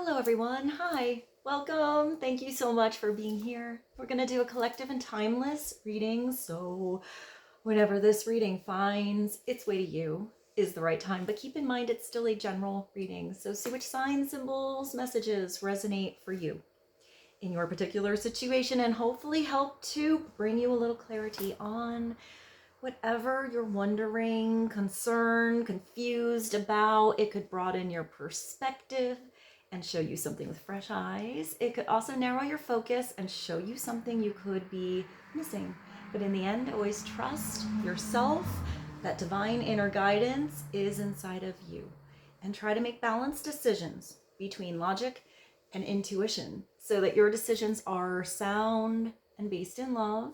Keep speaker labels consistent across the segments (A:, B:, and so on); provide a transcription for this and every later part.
A: Hello everyone, hi, welcome, thank you so much for being here. We're going to do a collective and timeless reading, so whenever this reading finds its way to you is the right time, but keep in mind it's still a general reading, so see which signs, symbols, messages resonate for you in your particular situation and hopefully help to bring you a little clarity on whatever you're wondering, concerned, confused about. It could broaden your perspective and show you something with fresh eyes. It could also narrow your focus and show you something you could be missing. But in the end, always trust yourself. That divine inner guidance is inside of you. And try to make balanced decisions between logic and intuition so that your decisions are sound and based in love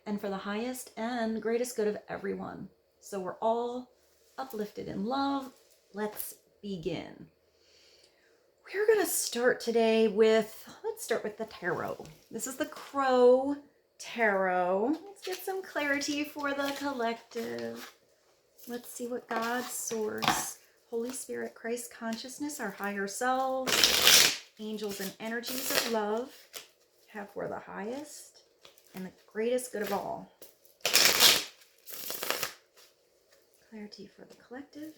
A: and for the highest and greatest good of everyone. So we're all uplifted in love. Let's begin. We're going to start today with, let's start with the tarot. This is the Crow Tarot. Let's get some clarity for the collective. Let's see what God, Source, Holy Spirit, Christ consciousness, our higher selves, angels and energies of love have for the highest and the greatest good of all. Clarity for the collective.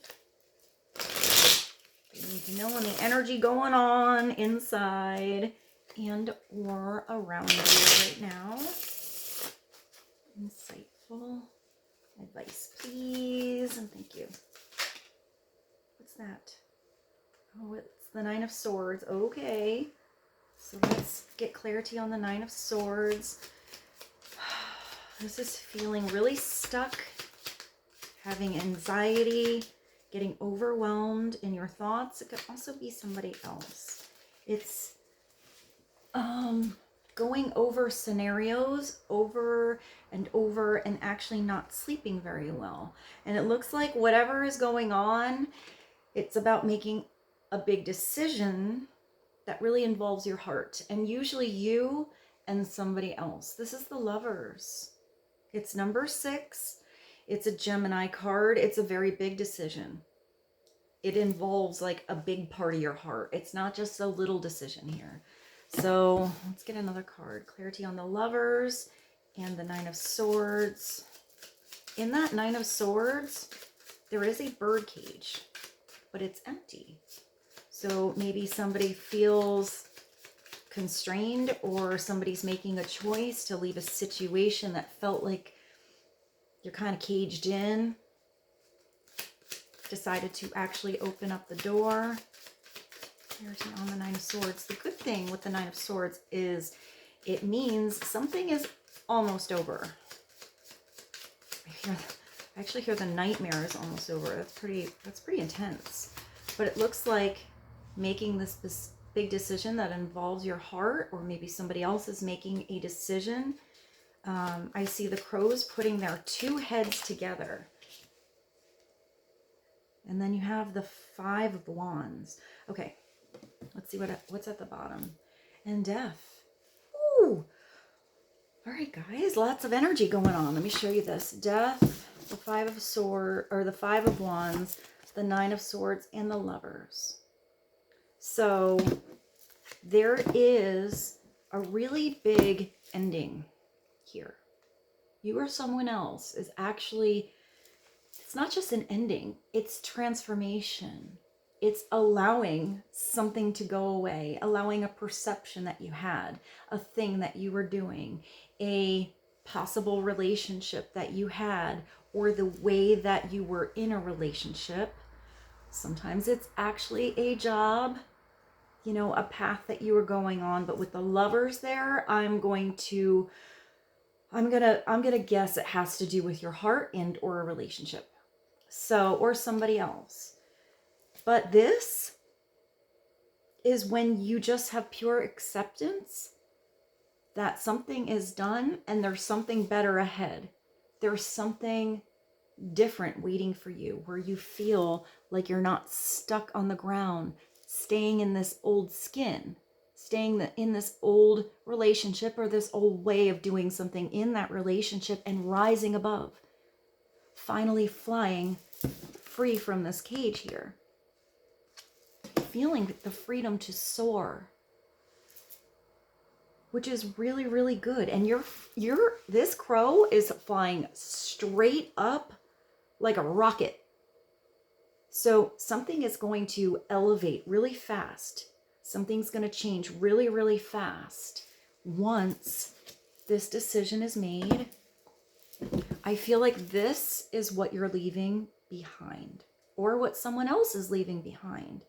A: You need to know on the energy going on inside and or around you right now. Insightful advice, please, and thank you. What's that? Oh, it's the Nine of Swords. Okay. So let's get clarity on the Nine of Swords. This is feeling really stuck, having anxiety, getting overwhelmed in your thoughts. It could also be somebody else. It's going over scenarios over and actually not sleeping very well. And it looks like whatever is going on, it's about making a big decision that really involves your heart. And usually you and somebody else. This is the Lovers. It's number 6. It's a Gemini card. It's a very big decision. It involves like a big part of your heart. It's not just a little decision here. So let's get another card. Clarity on the Lovers and the Nine of Swords. In that Nine of Swords, there is a bird cage, but it's empty. So maybe somebody feels constrained or somebody's making a choice to leave a situation that felt like you're kind of caged in, decided to actually open up the door. Clarity on the Nine of Swords. The good thing with the Nine of Swords is it means something is almost over. I actually hear the nightmare is almost over. That's pretty intense. But it looks like making this big decision that involves your heart, or maybe somebody else is making a decision. I see the crows putting their 2 heads together. And then you have the 5 of Wands. Okay, let's see what's at the bottom. And Death. Ooh! All right, guys, lots of energy going on. Let me show you this. Death, the 5 of Swords, or the 5 of Wands, the 9 of Swords, and the Lovers. So there is a really big ending here. You or someone else is actually, it's not just an ending, it's transformation. It's allowing something to go away, allowing a perception that you had, a thing that you were doing, a possible relationship that you had, or the way that you were in a relationship. Sometimes it's actually a job, you know, a path that you were going on. But with the Lovers there, I'm gonna guess it has to do with your heart and or a relationship. So, or somebody else. But this is when you just have pure acceptance that something is done and there's something better ahead. There's something different waiting for you, where you feel like you're not stuck on the ground, staying in this old skin, staying in this old relationship or this old way of doing something in that relationship, and rising above, finally flying free from this cage here. feeling the freedom to soar, which is really, really good. And this crow is flying straight up like a rocket. So something is going to elevate really fast. Something's going to change really, really fast once this decision is made. I feel like this is what you're leaving behind, or what someone else is leaving behind.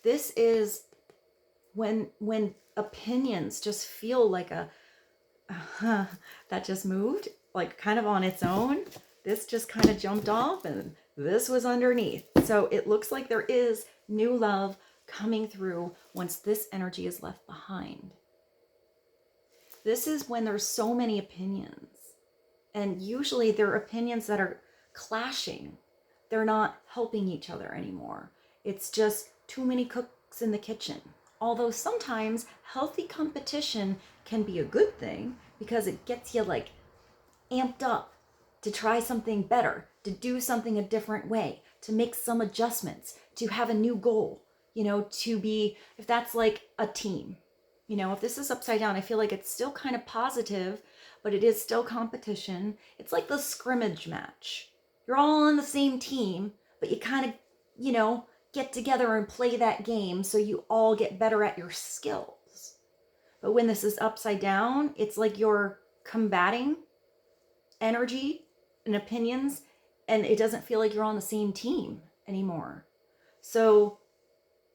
A: This is when opinions just feel like that just moved, like kind of on its own. This just kind of jumped off and this was underneath. So it looks like there is new love coming through once this energy is left behind. This is when there's so many opinions. And usually they're opinions that are clashing. They're not helping each other anymore. It's just too many cooks in the kitchen. Although sometimes healthy competition can be a good thing because it gets you like amped up to try something better, to do something a different way, to make some adjustments, to have a new goal, to be, if that's like a team, if this is upside down, I feel like it's still kind of positive, but it is still competition. It's like the scrimmage match. You're all on the same team, but you kind of, get together and play that game so you all get better at your skills. But when this is upside down, it's like you're combating energy and opinions, and it doesn't feel like you're on the same team anymore. So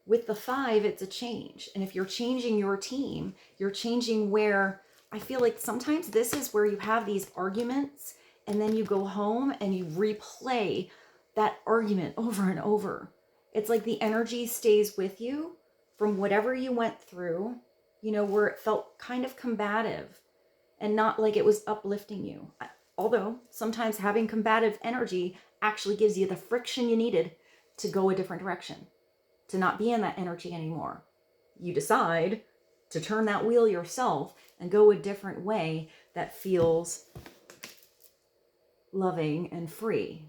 A: with the 5, it's a change. And if you're changing your team, you're changing where, I feel like sometimes this is where you have these arguments and then you go home and you replay that argument over and over. It's like the energy stays with you from whatever you went through, where it felt kind of combative and not like it was uplifting you. Although sometimes having combative energy actually gives you the friction you needed to go a different direction, to not be in that energy anymore. You decide to turn that wheel yourself and go a different way that feels loving and free.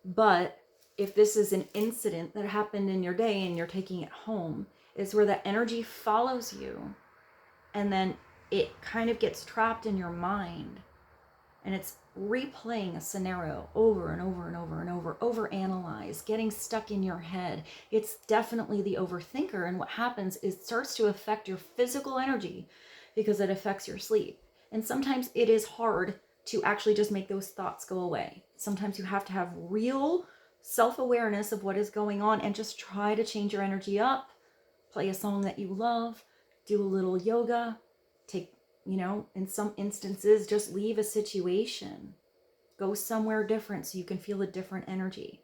A: But if this is an incident that happened in your day and you're taking it home, is where that energy follows you and then it kind of gets trapped in your mind and it's replaying a scenario over and over and over and overanalyze, getting stuck in your head. It's definitely the overthinker. And what happens is it starts to affect your physical energy because it affects your sleep. And sometimes it is hard to actually just make those thoughts go away. Sometimes you have to have real self-awareness of what is going on and just try to change your energy up, play a song that you love, do a little yoga, take, in some instances, just leave a situation, go somewhere different so you can feel a different energy.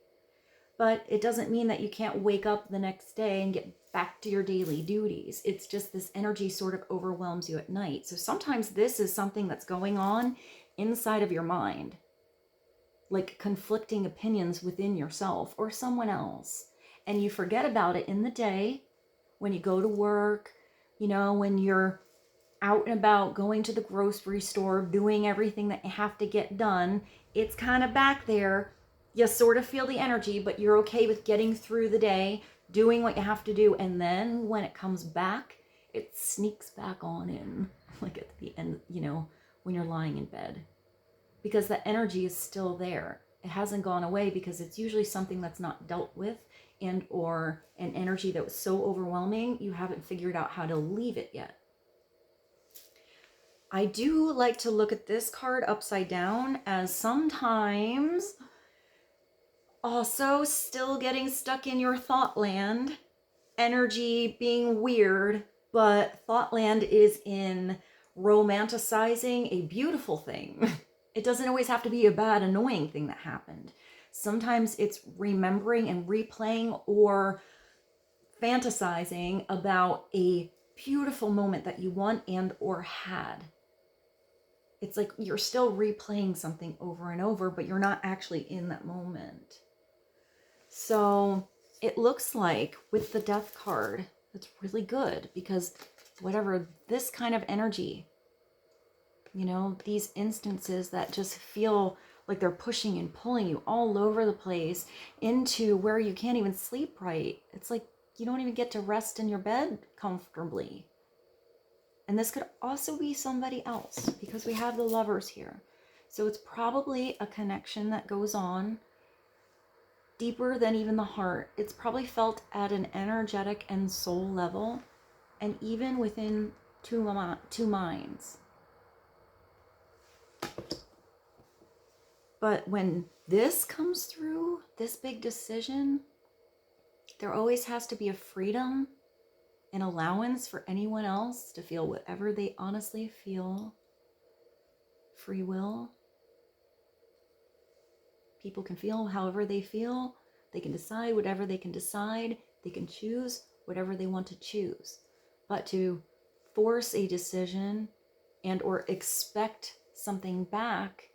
A: But it doesn't mean that you can't wake up the next day and get back to your daily duties. It's just this energy sort of overwhelms you at night. So sometimes this is something that's going on inside of your mind, like conflicting opinions within yourself or someone else. And you forget about it in the day when you go to work, when you're out and about, going to the grocery store, doing everything that you have to get done. It's kind of back there. You sort of feel the energy, but you're okay with getting through the day, doing what you have to do. And then when it comes back, it sneaks back on in, like at the end, when you're lying in bed. Because the energy is still there. It hasn't gone away because it's usually something that's not dealt with and or an energy that was so overwhelming, you haven't figured out how to leave it yet. I do like to look at this card upside down as sometimes also still getting stuck in your thought land, energy being weird, but thought land is in romanticizing a beautiful thing. It doesn't always have to be a bad, annoying thing that happened. Sometimes it's remembering and replaying or fantasizing about a beautiful moment that you want and or had. It's like you're still replaying something over and over, but you're not actually in that moment. So it looks like with the Death card, it's really good because whatever this kind of energy, these instances that just feel like they're pushing and pulling you all over the place into where you can't even sleep right. It's like you don't even get to rest in your bed comfortably. And this could also be somebody else because we have the Lovers here. So it's probably a connection that goes on deeper than even the heart. It's probably felt at an energetic and soul level, and even within two minds. But when this comes through, this big decision, there always has to be a freedom and allowance for anyone else to feel whatever they honestly feel. Free will. People can feel however they feel. They can decide whatever they can decide. They can choose whatever they want to choose. But to force a decision and or expect something back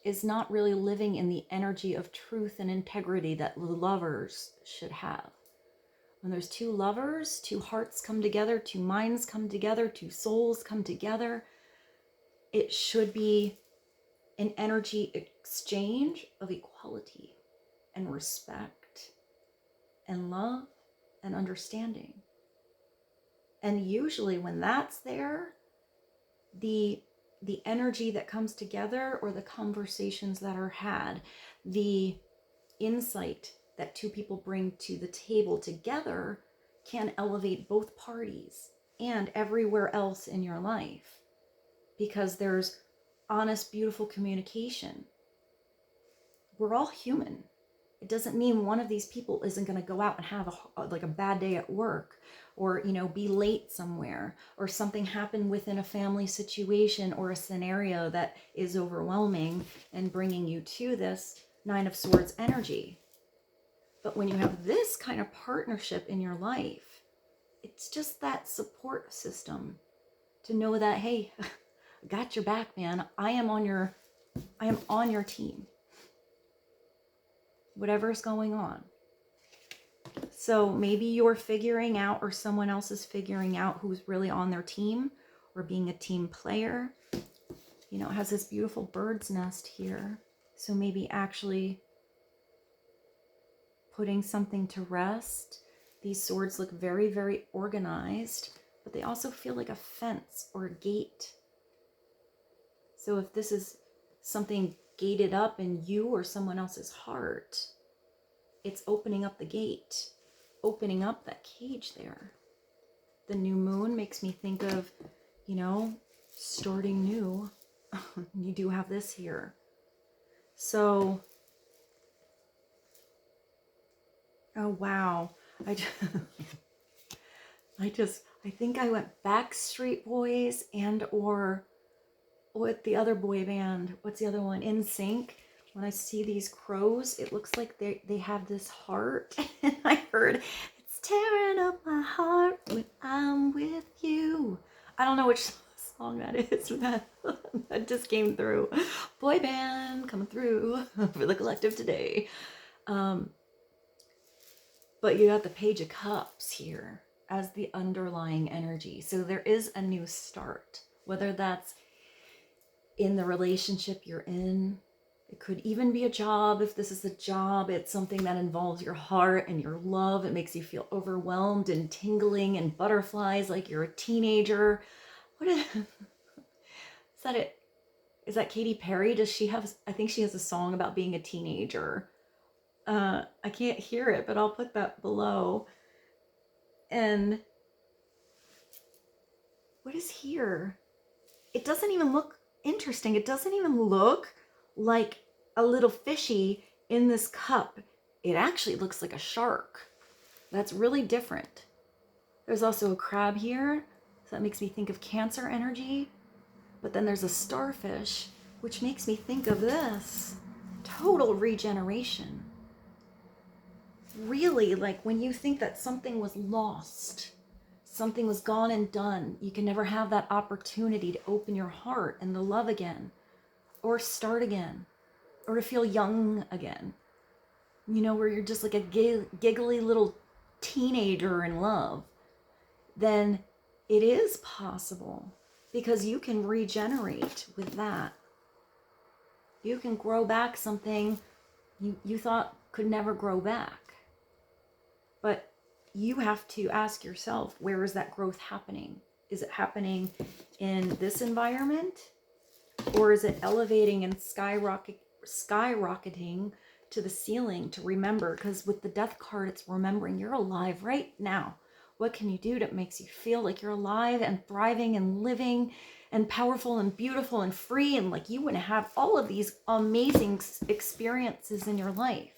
A: is not really living in the energy of truth and integrity that lovers should have. When there's two lovers, two hearts come together, two minds come together, two souls come together, it should be an energy exchange of equality and respect and love and understanding. And usually when that's there, the energy that comes together, or the conversations that are had, the insight that two people bring to the table together can elevate both parties and everywhere else in your life, because there's honest, beautiful communication. We're all human. It doesn't mean one of these people isn't going to go out and have a bad day at work, or, be late somewhere, or something happen within a family situation or a scenario that is overwhelming and bringing you to this Nine of Swords energy. But when you have this kind of partnership in your life, it's just that support system to know that, hey, I got your back, man. I am on your team. Whatever's going on. So maybe you're figuring out, or someone else is figuring out, who's really on their team, or being a team player. It has this beautiful bird's nest here. So maybe actually putting something to rest. These swords look very, very organized, but they also feel like a fence or a gate. So if this is something gated up in you or someone else's heart, it's opening up the gate, opening up that cage there. The new moon makes me think of, starting new. You do have this here. So, oh wow. I think I went Backstreet Boys and or what the other boy band, what's the other one? NSYNC. When I see these crows, it looks like they have this heart. And I heard, it's tearing up my heart when I'm with you. I don't know which song that is. That just came through. Boy band coming through for the collective today. But you got the Page of Cups here as the underlying energy. So there is a new start, whether that's in the relationship you're in. It could even be a job. If this is a job, it's something that involves your heart and your love. It makes you feel overwhelmed and tingling and butterflies like you're a teenager. Is that it? Is that Katy Perry? Does she have, I think she has a song about being a teenager. I can't hear it, but I'll put that below. And what is here? It doesn't even look interesting. It doesn't even look like a little fishy in this cup. It actually looks like a shark. That's really different. There's also a crab here, so that makes me think of Cancer energy. But then there's a starfish, which makes me think of this. Total regeneration. Really, like when you think that something was lost, something was gone and done, you can never have that opportunity to open your heart and to love again, or start again, or to feel young again. Where you're just like a giggly little teenager in love. Then it is possible, because you can regenerate with that. You can grow back something you thought could never grow back. But you have to ask yourself, where is that growth happening? Is it happening in this environment? Or is it elevating and skyrocketing to the ceiling to remember? Because with the death card, it's remembering you're alive right now. What can you do that makes you feel like you're alive and thriving and living and powerful and beautiful and free, and like you wouldn't have all of these amazing experiences in your life?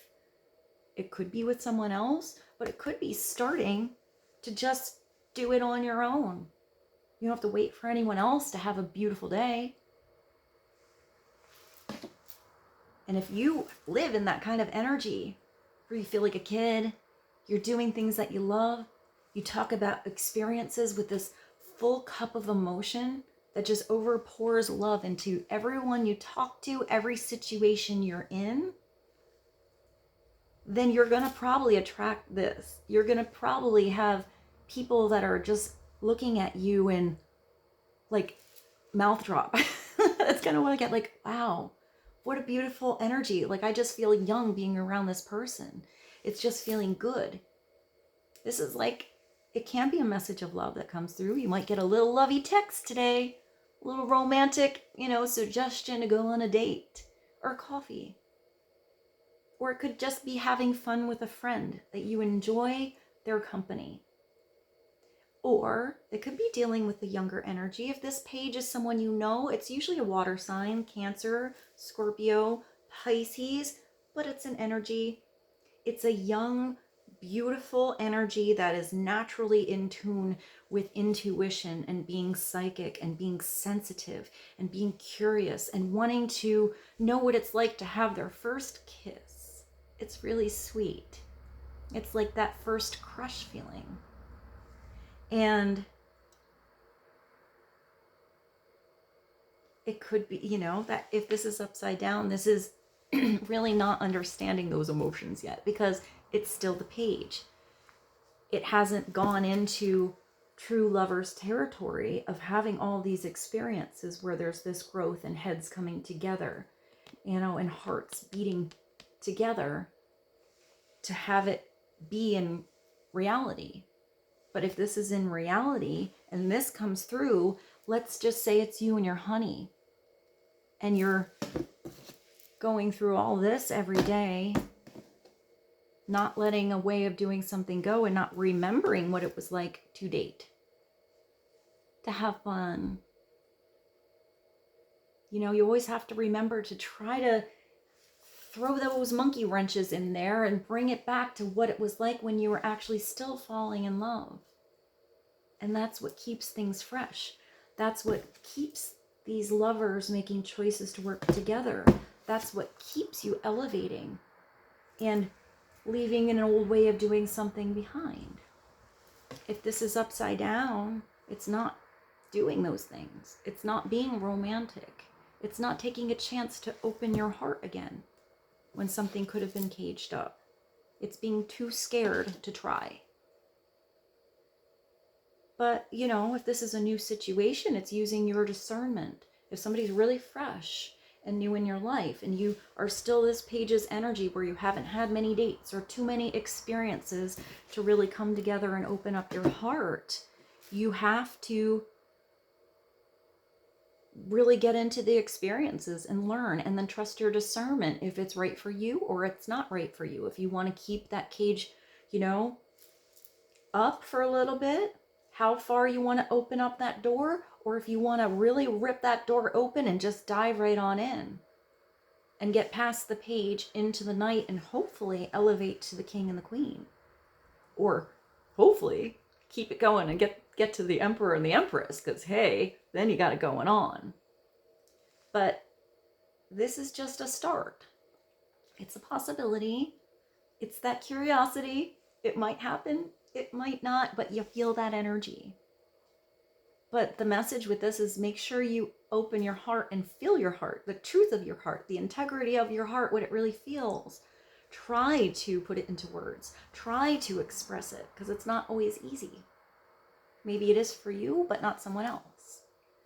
A: It could be with someone else, but it could be starting to just do it on your own. You don't have to wait for anyone else to have a beautiful day. And if you live in that kind of energy where you feel like a kid, you're doing things that you love, you talk about experiences with this full cup of emotion that just overpours love into everyone you talk to, every situation you're in, then you're going to probably attract this. You're going to probably have people that are just looking at you and like mouth drop. It's going to want to get like, wow, what a beautiful energy. Like, I just feel young being around this person. It's just feeling good. This is like, it can be a message of love that comes through. You might get a little lovey text today, a little romantic, suggestion to go on a date or coffee. Or it could just be having fun with a friend that you enjoy their company. Or it could be dealing with the younger energy. If this page is someone you know, it's usually a water sign, Cancer, Scorpio, Pisces, but it's an energy. It's a young, beautiful energy that is naturally in tune with intuition and being psychic and being sensitive and being curious and wanting to know what it's like to have their first kiss. It's really sweet. It's like that first crush feeling. And it could be, that if this is upside down, this is really not understanding those emotions yet, because it's still the page. It hasn't gone into true lover's territory of having all these experiences where there's this growth and heads coming together, and hearts beating together to have it be in reality. But if this is in reality and this comes through, let's just say it's you and your honey, and you're going through all this every day, not letting a way of doing something go and not remembering what it was like to date, to have fun. You always have to remember to try to throw those monkey wrenches in there and bring it back to what it was like when you were actually still falling in love. And that's what keeps things fresh. That's what keeps these lovers making choices to work together. That's what keeps you elevating and leaving an old way of doing something behind. If this is upside down, it's not doing those things. It's not being romantic. It's not taking a chance to open your heart again when something could have been caged up. It's being too scared to try. But, if this is a new situation, it's using your discernment. If somebody's really fresh and new in your life, and you are still this page's energy where you haven't had many dates or too many experiences to really come together and open up your heart, you have to really get into the experiences and learn, and then trust your discernment if it's right for you or it's not right for you. If you want to keep that cage, up for a little bit, how far you want to open up that door, or if you want to really rip that door open and just dive right on in and get past the page into the night and hopefully elevate to the king and the queen, or hopefully keep it going and get to the emperor and the empress, because hey, then you got it going on. But this is just a start. It's a possibility. It's that curiosity. It might happen, it might not, but you feel that energy. But the message with this is make sure you open your heart and feel your heart, the truth of your heart, the integrity of your heart, what it really feels. Try to put it into words. Try to express it, because it's not always easy. Maybe it is for you, but not someone else.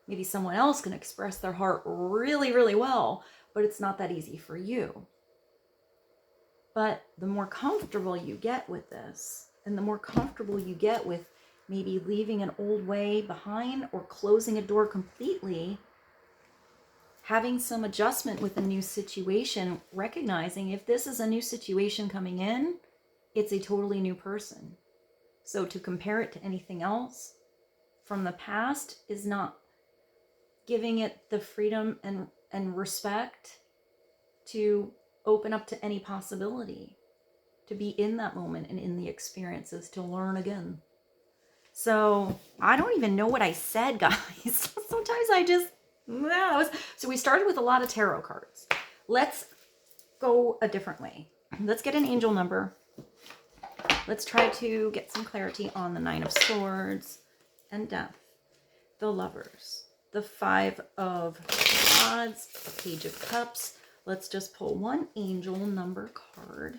A: Maybe someone else can express their heart really, really well, but it's not that easy for you. But the more comfortable you get with this, and the more comfortable you get with maybe leaving an old way behind or closing a door completely, having some adjustment with a new situation, recognizing if this is a new situation coming in, it's a totally new person. So to compare it to anything else from the past is not giving it the freedom and respect to open up to any possibility, to be in that moment and in the experiences, to learn again. So I don't even know what I said, guys. Sometimes I just, so we started with a lot of tarot cards. Let's go a different way. Let's get an angel number. Let's try to get some clarity on the Nine of Swords and Death, the Lovers, the Five of Wands, the Page of Cups. Let's just pull one angel number card.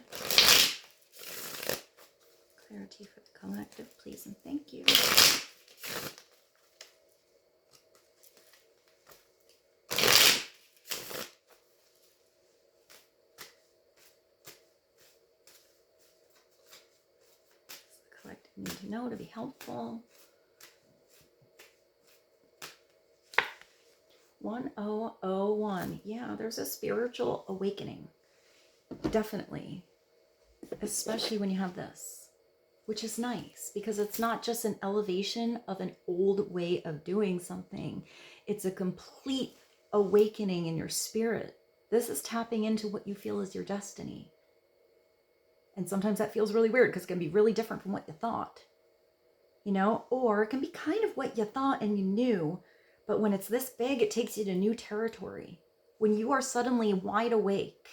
A: Clarity for the collective, please and thank you. The collective need to know to be helpful. 1001. Yeah, there's a spiritual awakening. Definitely. Especially when you have this, which is nice because it's not just an elevation of an old way of doing something. It's a complete awakening in your spirit. This is tapping into what you feel is your destiny. And sometimes that feels really weird because it can be really different from what you thought, you know, or it can be kind of what you thought and you knew. But when it's this big, it takes you to new territory. When you are suddenly wide awake,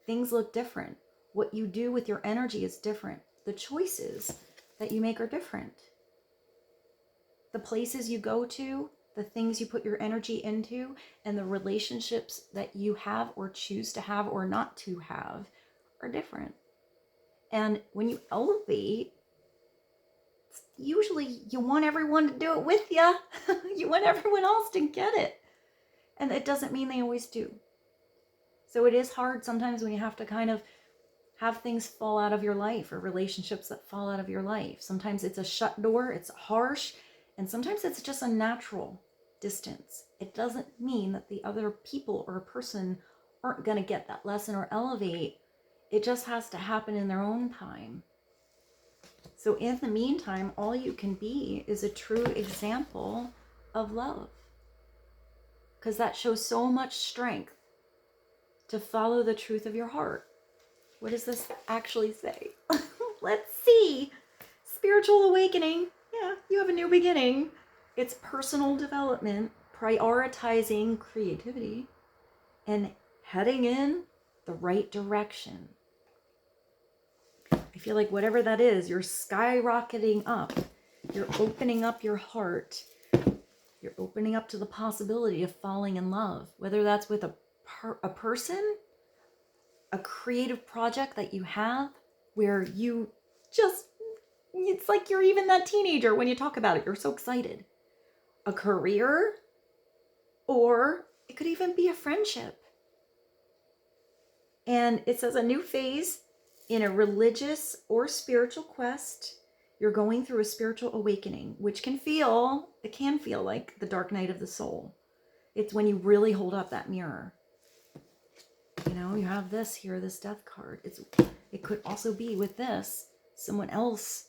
A: things look different. What you do with your energy is different. The choices that you make are different. The places you go to, the things you put your energy into, and the relationships that you have or choose to have or not to have are different. And when you elevate, usually you want everyone to do it with you. You want everyone else to get it. And it doesn't mean they always do. So it is hard sometimes when you have to kind of have things fall out of your life or relationships that fall out of your life. Sometimes it's a shut door, it's harsh, and sometimes it's just a natural distance. It doesn't mean that the other people or a person aren't going to get that lesson or elevate. It just has to happen in their own time. So in the meantime, all you can be is a true example of love. Because that shows so much strength to follow the truth of your heart. What does this actually say? Let's see. Spiritual awakening. Yeah, you have a new beginning. It's personal development, prioritizing creativity, and heading in the right direction. I feel like whatever that is, you're skyrocketing up. You're opening up your heart. You're opening up to the possibility of falling in love, whether that's with a person, a creative project that you have where you just, it's like you're even that teenager when you talk about it. You're so excited. A career, or it could even be a friendship. And it says a new phase in a religious or spiritual quest. You're going through a spiritual awakening, which can feel like the dark night of the soul. It's when you really hold up that mirror. You know, you have this here, this death card. It could also be with this, someone else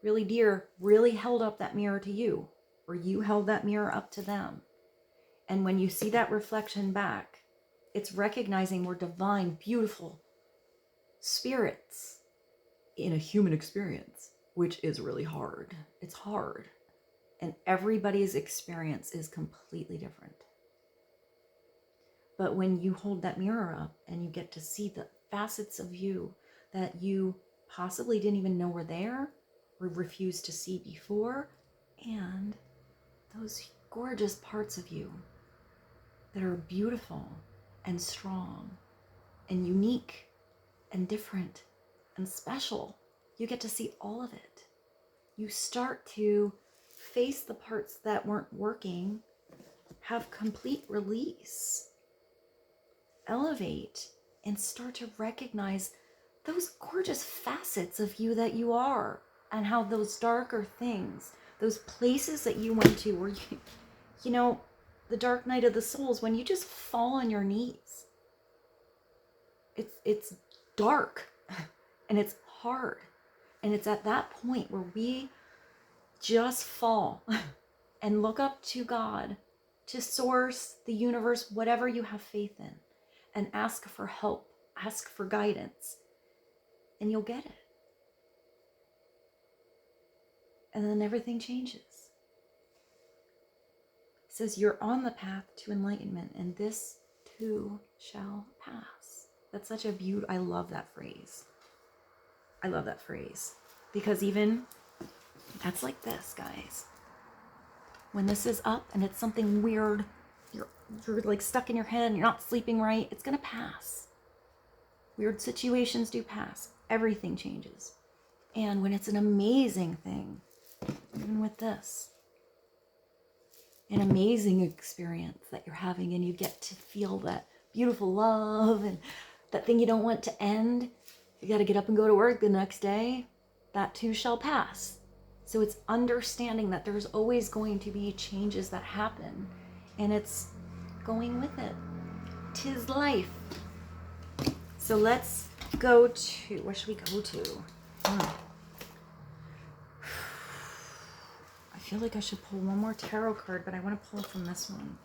A: really dear really held up that mirror to you, or you held that mirror up to them. And when you see that reflection back, it's recognizing we're divine, beautiful spirits in a human experience, which is really hard. It's hard. And everybody's experience is completely different. But when you hold that mirror up and you get to see the facets of you that you possibly didn't even know were there or refused to see before, and those gorgeous parts of you that are beautiful and strong and unique and different and special, you get to see all of it. You start to face the parts that weren't working, have complete release. elevate and start to recognize those gorgeous facets of you that you are, and how those darker things, those places that you went to where you know, the dark night of the souls, when you just fall on your knees. It's dark and it's hard. And it's at that point where we just fall and look up to God, to source, the universe, whatever you have faith in, and ask for help, ask for guidance, and you'll get it. And then everything changes. It says you're on the path to enlightenment, and this too shall pass. That's such a beautiful, I love that phrase. I love that phrase. Because even, that's like this, guys. When this is up and it's something weird, you're like stuck in your head and you're not sleeping right, it's gonna pass. Weird situations do pass. Everything changes. And when it's an amazing thing, even with this, an amazing experience that you're having, and you get to feel that beautiful love and that thing you don't want to end, you got to get up and go to work the next day, that too shall pass. So it's understanding that there's always going to be changes that happen, and it's going with it. 'Tis life. So let's go to, where should we go to? I feel like I should pull one more tarot card, but I want to pull from this one.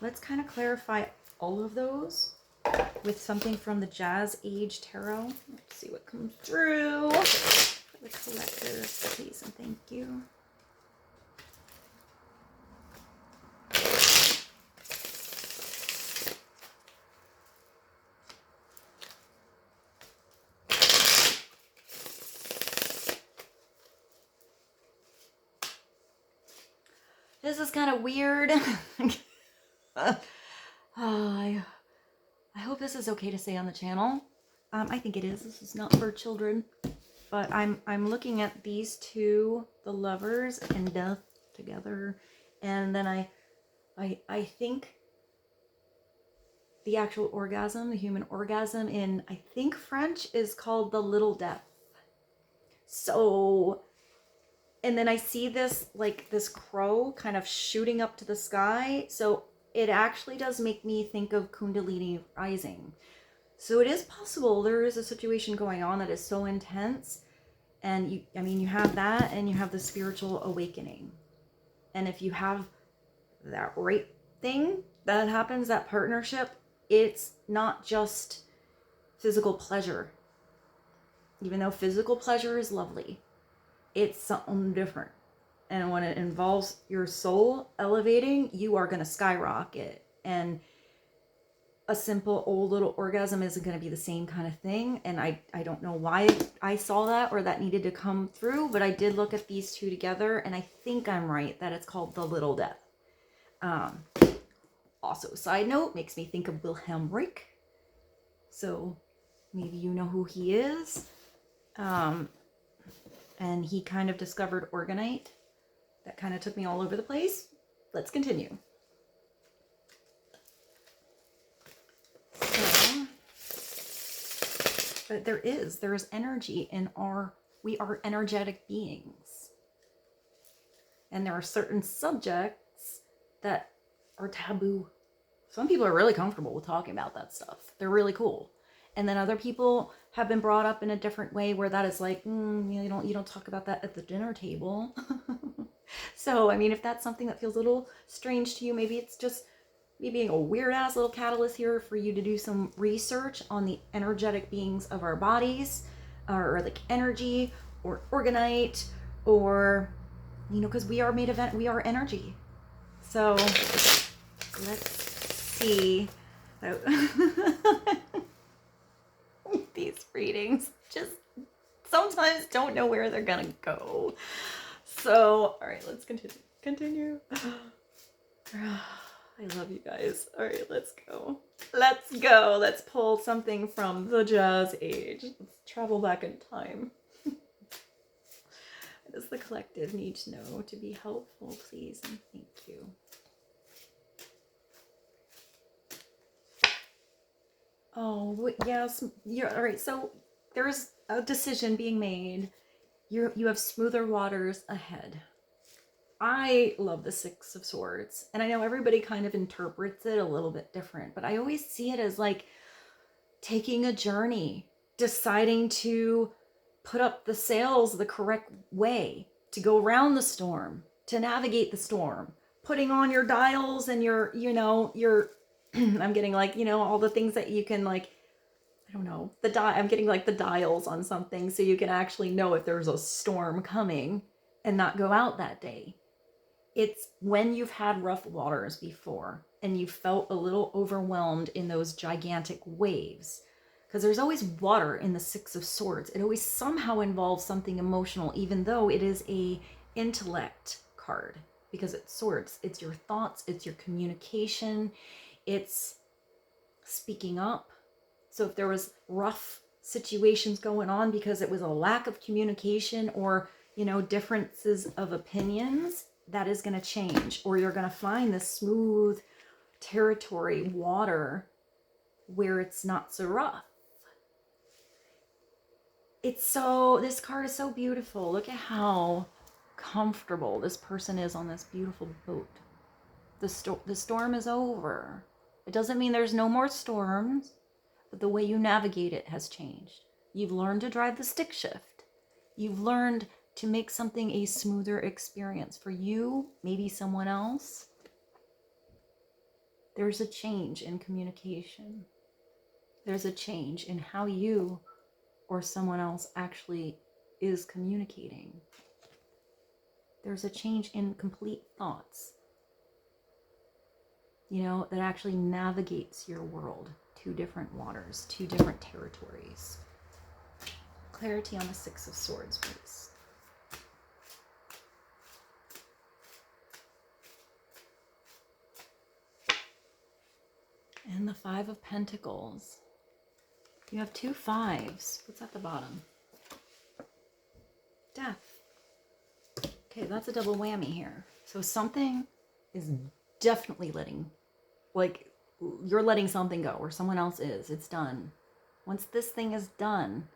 A: Let's kind of clarify all of those with something from the Jazz Age Tarot. Let's see what comes through for the collectors, please and thank you. This is kind of weird. I hope this is okay to say on the channel. I think it is. This is not for children. But I'm looking at these two, the lovers and death together. And then I think the actual orgasm, the human orgasm in, I think French, is called the little death. So, and then I see this, like this crow kind of shooting up to the sky. So it actually does make me think of Kundalini rising. So it is possible there is a situation going on that is so intense. And you have that, and you have the spiritual awakening. And if you have that right thing that happens, that partnership, it's not just physical pleasure. Even though physical pleasure is lovely, it's something different. And when it involves your soul elevating, you are going to skyrocket. And a simple old little orgasm isn't going to be the same kind of thing. And I don't know why I saw that or that needed to come through, but I did look at these two together, and I think I'm right that it's called the little death. Also, side note, makes me think of Wilhelm Reich. So maybe you know who he is. And he kind of discovered organite. That kind of took me all over the place. Let's continue. So, but there is energy in we are energetic beings. And there are certain subjects that are taboo. Some people are really comfortable with talking about that stuff. They're really cool. And then other people have been brought up in a different way where that is like, you don't talk about that at the dinner table. So, I mean, if that's something that feels a little strange to you, maybe it's just me being a weird ass little catalyst here for you to do some research on the energetic beings of our bodies, or like energy, or organite, or, because we are we are energy. So let's see. These readings just sometimes don't know where they're gonna go. So, all right, let's continue. I love you guys. All right, let's go. Let's pull something from the Jazz Age. Let's travel back in time. What does the collective need to know to be helpful, please, and thank you. Oh, yes. You're all right. So there's a decision being made. You have smoother waters ahead. I love the Six of Swords, and I know everybody kind of interprets it a little bit different, but I always see it as like taking a journey, deciding to put up the sails the correct way, to go around the storm, to navigate the storm, putting on your dials and your I'm getting like, all the things that you can like, I don't know, I'm getting like the dials on something so you can actually know if there's a storm coming and not go out that day. It's when you've had rough waters before and you felt a little overwhelmed in those gigantic waves. Because there's always water in the Six of Swords. It always somehow involves something emotional, even though it is a intellect card. Because it's swords. It's your thoughts. It's your communication. It's speaking up. So if there was rough situations going on because it was a lack of communication or, differences of opinions, that is going to change. Or you're going to find this smooth territory, water, where it's not so rough. This card is so beautiful. Look at how comfortable this person is on this beautiful boat. The storm is over. It doesn't mean there's no more storms, but the way you navigate it has changed. You've learned to drive the stick shift. You've learned to make something a smoother experience for you, maybe someone else. There's a change in communication. There's a change in how you or someone else actually is communicating. There's a change in complete thoughts, that actually navigates your world. Two different waters, two different territories. Clarity on the Six of Swords, please. And the Five of Pentacles. You have two fives. What's at the bottom? Death. Okay, that's a double whammy here. So something is definitely you're letting something go, or someone else is. It's done. Once this thing is done,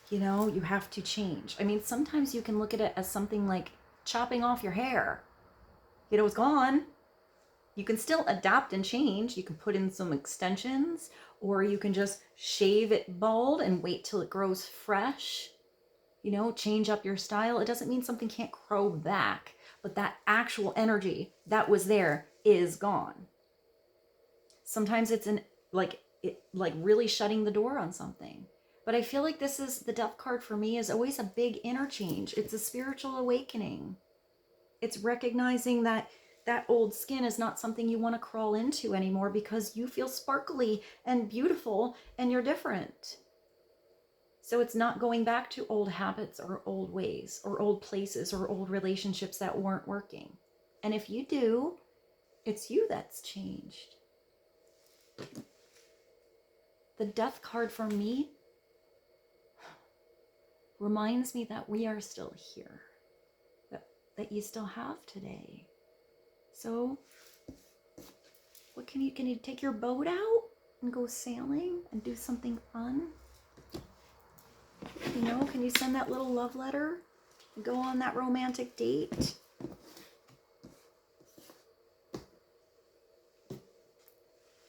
A: you have to change. I mean, sometimes you can look at it as something like chopping off your hair. It's gone. You can still adapt and change. You can put in some extensions, or you can just shave it bald and wait till it grows fresh. Change up your style. It doesn't mean something can't grow back, but that actual energy that was there is gone. Sometimes it's really shutting the door on something. But I feel like this is the Death card for me is always a big interchange. It's a spiritual awakening. It's recognizing that old skin is not something you want to crawl into anymore because you feel sparkly and beautiful and you're different. So it's not going back to old habits or old ways or old places or old relationships that weren't working. And if you do, it's you that's changed. The Death card for me reminds me that we are still here, that you still have today. So can you take your boat out and go sailing and do something fun? Can you send that little love letter and go on that romantic date?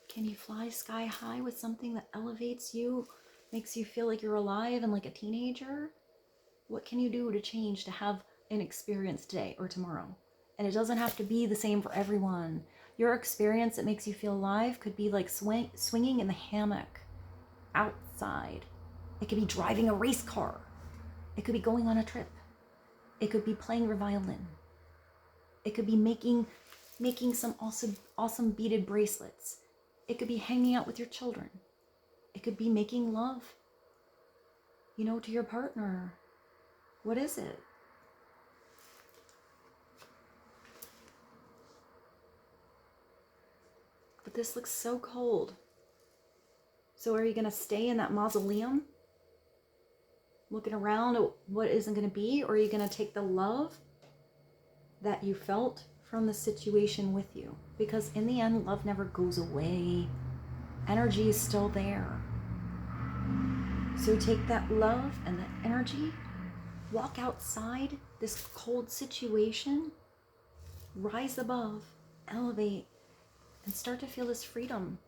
A: Can you fly sky high with something that elevates you, makes you feel like you're alive and like a teenager? What can you do to change to have an experience today or tomorrow? And it doesn't have to be the same for everyone. Your experience that makes you feel alive could be like swinging in the hammock outside. It could be driving a race car. It could be going on a trip. It could be playing your violin. It could be making some awesome beaded bracelets. It could be hanging out with your children. It could be making love, to your partner. What is it? But this looks so cold. So are you going to stay in that mausoleum, looking around at what isn't going to be? Or are you going to take the love that you felt from the situation with you? Because in the end, love never goes away. Energy is still there. So take that love and that energy, walk outside this cold situation, rise above, elevate, and start to feel this freedom.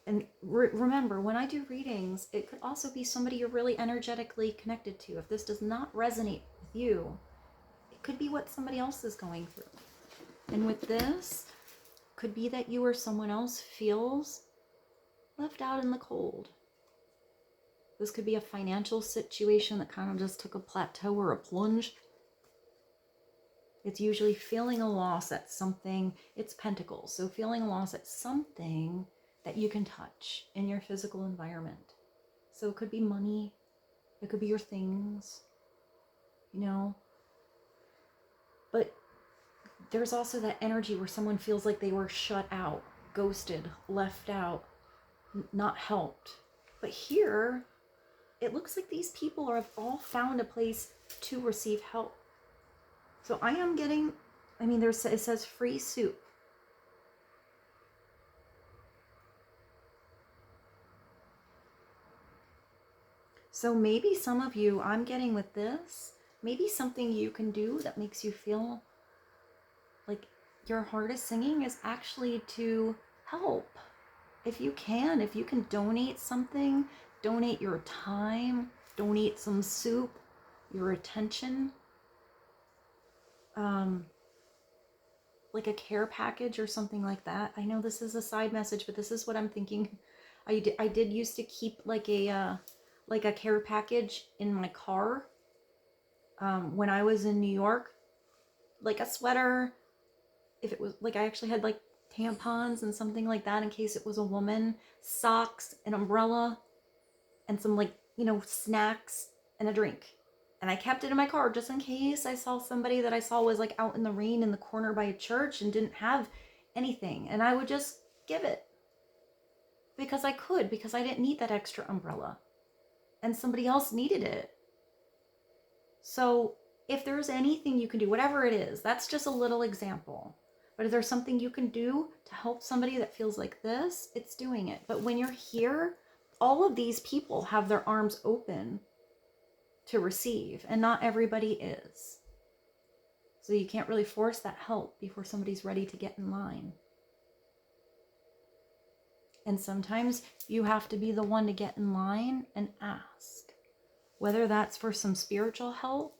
A: And remember, when I do readings, it could also be somebody you're really energetically connected to. If this does not resonate with you, it could be what somebody else is going through. And with this, could be that you or someone else feels left out in the cold. This could be a financial situation that kind of just took a plateau or a plunge. It's usually feeling a loss at something. It's Pentacles, so feeling a loss at something that you can touch in your physical environment. So it could be money, it could be your things, you know. But there's also that energy where someone feels like they were shut out, ghosted, left out, not helped. But here, it looks like these people have all found a place to receive help. So I am getting, it says free soup. So maybe some of you, I'm getting with this, maybe something you can do that makes you feel like your heart is singing is actually to help. If you can donate something, donate your time, donate some soup, your attention, like a care package or something like that. I know this is a side message, but this is what I'm thinking. I did used to keep like a care package in my car when I was in New York, like a sweater. If it was like, I actually had like tampons and something like that in case it was a woman, socks, an umbrella, and some like, snacks and a drink. And I kept it in my car just in case I saw somebody that I saw was like out in the rain in the corner by a church and didn't have anything. And I would just give it because I could, because I didn't need that extra umbrella and somebody else needed it. So if there's anything you can do, whatever it is, that's just a little example. But if there's something you can do to help somebody that feels like this, it's doing it. But when you're here, all of these people have their arms open to receive, and not everybody is. So you can't really force that help before somebody's ready to get in line. And sometimes you have to be the one to get in line and ask. Whether that's for some spiritual help,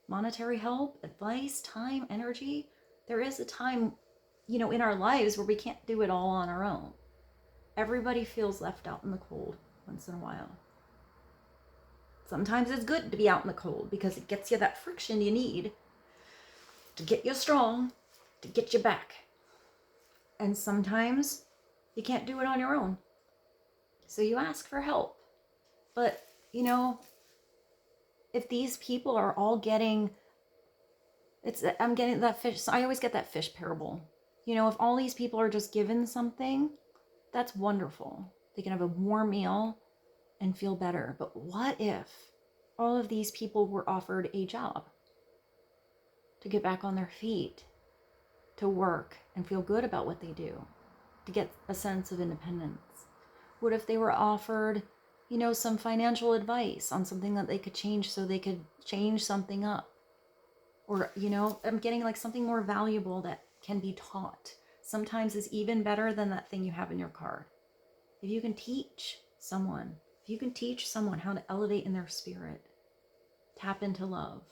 A: monetary help, advice, time, energy. There is a time, in our lives where we can't do it all on our own. Everybody feels left out in the cold once in a while. Sometimes it's good to be out in the cold because it gets you that friction you need to get you strong, to get you back. And sometimes you can't do it on your own. So you ask for help. But, if these people are all getting, I'm getting that fish. So I always get that fish parable. If all these people are just given something, that's wonderful. They can have a warm meal and feel better. But what if all of these people were offered a job to get back on their feet, to work and feel good about what they do, to get a sense of independence? What if they were offered, some financial advice on something that they could change so they could change something up? Or, I'm getting like something more valuable that can be taught. Sometimes is even better than that thing you have in your car. If you can teach someone how to elevate in their spirit, tap into love,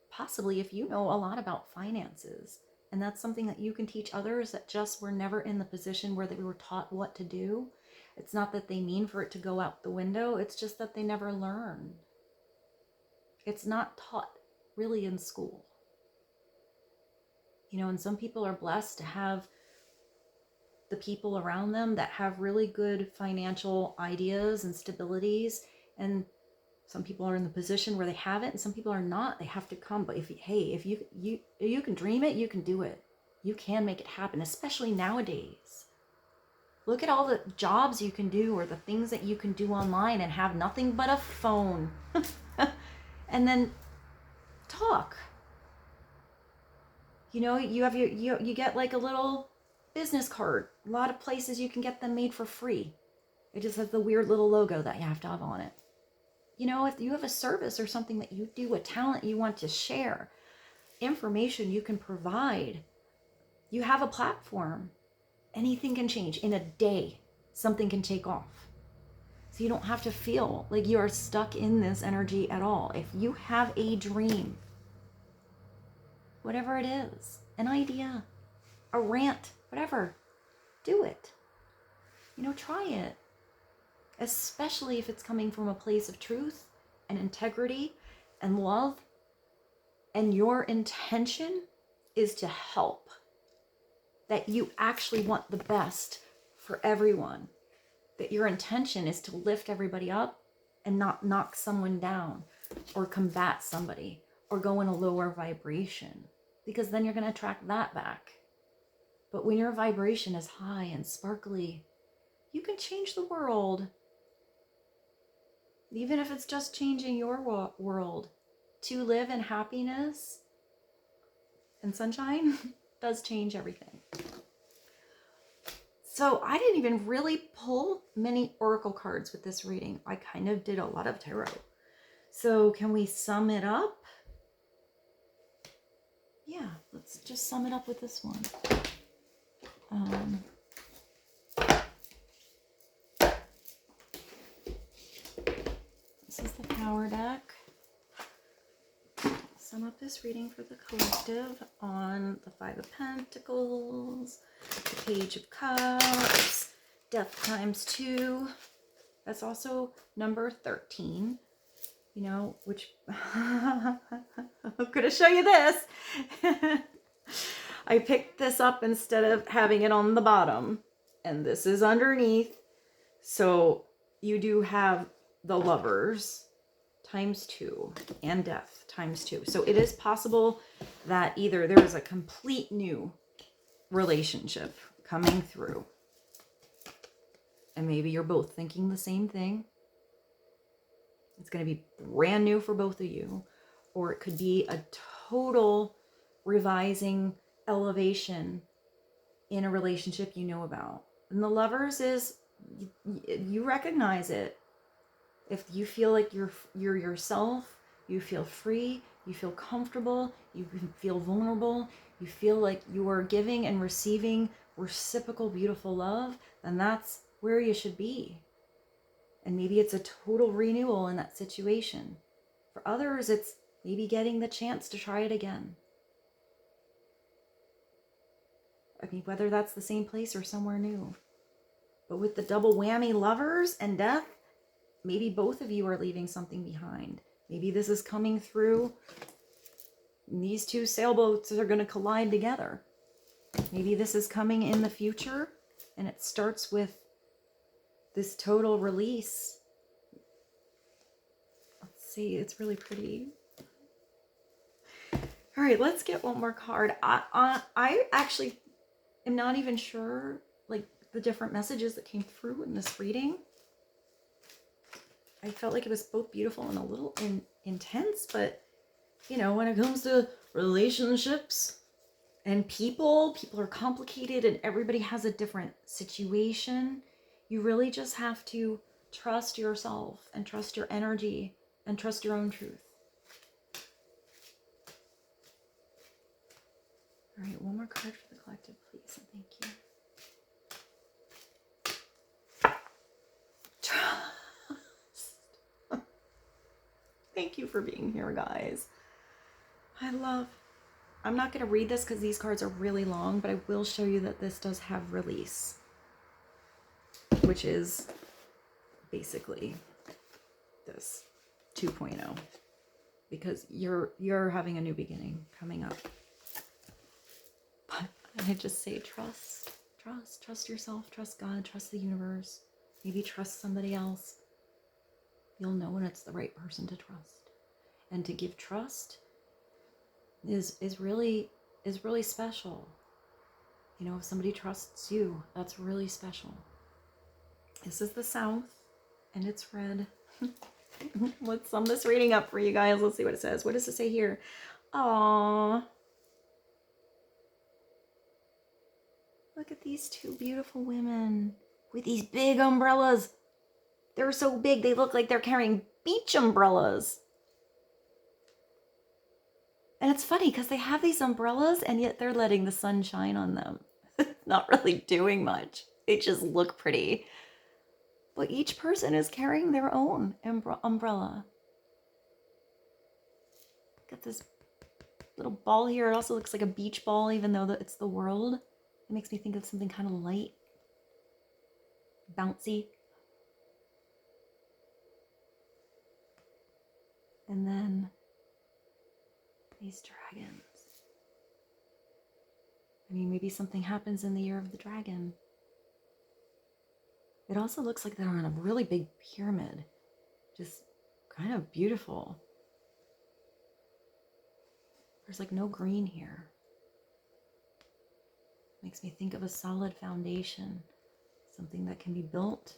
A: possibly if you know a lot about finances, and that's something that you can teach others that just were never in the position where they were taught what to do. It's not that they mean for it to go out the window. It's just that they never learned. It's not taught really in school. And some people are blessed to have the people around them that have really good financial ideas and stabilities. And some people are in the position where they have it, and some people are not. They have to come. But if you can dream it, you can do it. You can make it happen, especially nowadays. Look at all the jobs you can do, or the things that you can do online and have nothing but a phone. And then talk. You get like a little business card. A lot of places you can get them made for free. It just has the weird little logo that you have to have on it. You know, if you have a service or something that you do, a talent you want to share, information you can provide, you have a platform, anything can change. In a day, something can take off. So you don't have to feel like you are stuck in this energy at all. If you have a dream, whatever it is, an idea, a rant, whatever, do it. You know, try it. Especially if it's coming from a place of truth and integrity and love, and your intention is to help, that you actually want the best for everyone, that your intention is to lift everybody up and not knock someone down or combat somebody or go in a lower vibration, because then you're going to attract that back. But when your vibration is high and sparkly, you can change the world. Even if it's just changing your world. To live in happiness and sunshine does change everything. So I didn't even really pull many oracle cards with this reading. I kind of did a lot of tarot. So can we sum it up? Yeah, let's just sum it up with this one. This is the Power deck. Sum up this reading for the collective on the Five of Pentacles, the Page of Cups, Death times 2. That's also number 13, you know, which I'm going to show you this. I picked this up instead of having it on the bottom, and this is underneath. So you do have the Lovers times 2 and Death times 2. So it is possible that either there is a complete new relationship coming through, and maybe you're both thinking the same thing. It's going to be brand new for both of you, or it could be a total revising, elevation in a relationship you know about. And the Lovers is, you recognize it. If you feel like you're yourself, you feel free, you feel comfortable, you feel vulnerable, you feel like you are giving and receiving reciprocal, beautiful love, then that's where you should be. And maybe it's a total renewal in that situation. For others, it's maybe getting the chance to try it again. I mean, whether that's the same place or somewhere new. But with the double whammy, Lovers and Death, maybe both of you are leaving something behind. Maybe this is coming through. These two sailboats are going to collide together. Maybe this is coming in the future, and it starts with this total release. Let's see, it's really pretty. All right, let's get one more card. I actually am not even sure, like, the different messages that came through in this reading. I felt like it was both beautiful and a little intense, but, you know, when it comes to relationships and people are complicated and everybody has a different situation. You really just have to trust yourself and trust your energy and trust your own truth. All right, one more card for the collective, please, and thank you. Thank you for being here, guys. I'm not going to read this because these cards are really long, but I will show you that this does have release, which is basically this 2.0, because you're having a new beginning coming up. But I just say trust yourself, trust God, trust the universe, maybe trust somebody else. You'll know when it's the right person to trust. And to give trust is really special. You know, if somebody trusts you, that's really special. This is the South, and it's red. Let's sum this reading up for you guys. Let's see what it says. What does it say here? Aww. Look at these two beautiful women with these big umbrellas. They're so big, they look like they're carrying beach umbrellas. And it's funny because they have these umbrellas and yet they're letting the sun shine on them. Not really doing much. They just look pretty. But each person is carrying their own umbrella. Got this little ball here. It also looks like a beach ball, even though it's the world. It makes me think of something kind of light, bouncy. And then these dragons. I mean, maybe something happens in the year of the dragon. It also looks like they're on a really big pyramid. Just kind of beautiful. There's like no green here. Makes me think of a solid foundation. Something that can be built.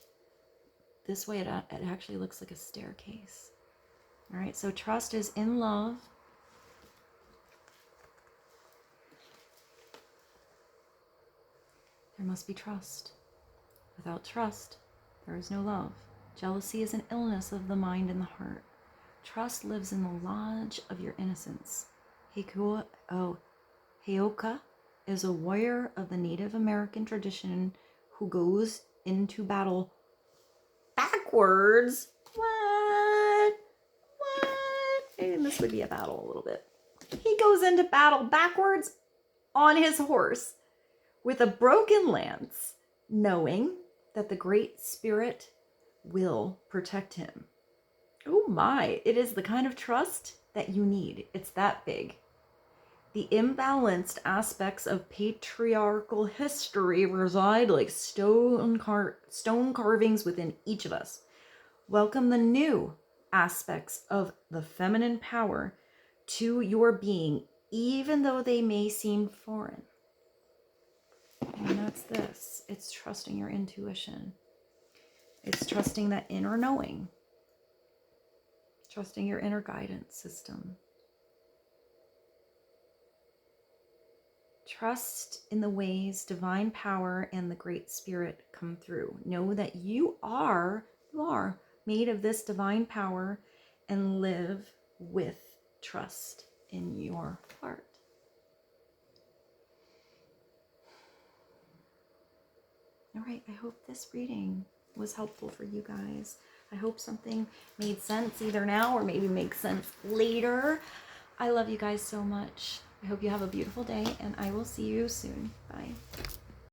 A: This way it actually looks like a staircase. All right, so trust is in love. There must be trust. Without trust, there is no love. Jealousy is an illness of the mind and the heart. Trust lives in the lodge of your innocence. Heyoka is a warrior of the Native American tradition who goes into battle backwards. What? And this would be a battle a little bit. He goes into battle backwards on his horse with a broken lance, knowing that the Great Spirit will protect him. Oh my, it is the kind of trust that you need. It's that big. The imbalanced aspects of patriarchal history reside like stone carvings within each of us. Welcome the new aspects of the feminine power to your being, even though they may seem foreign. And that's this. It's trusting your intuition. It's trusting that inner knowing. Trusting your inner guidance system. Trust in the ways divine power and the Great Spirit come through. Know that you are made of this divine power and live with trust in your heart. All right, I hope this reading was helpful for you guys. I hope something made sense either now or maybe makes sense later. I love you guys so much. I hope you have a beautiful day and I will see you soon. Bye.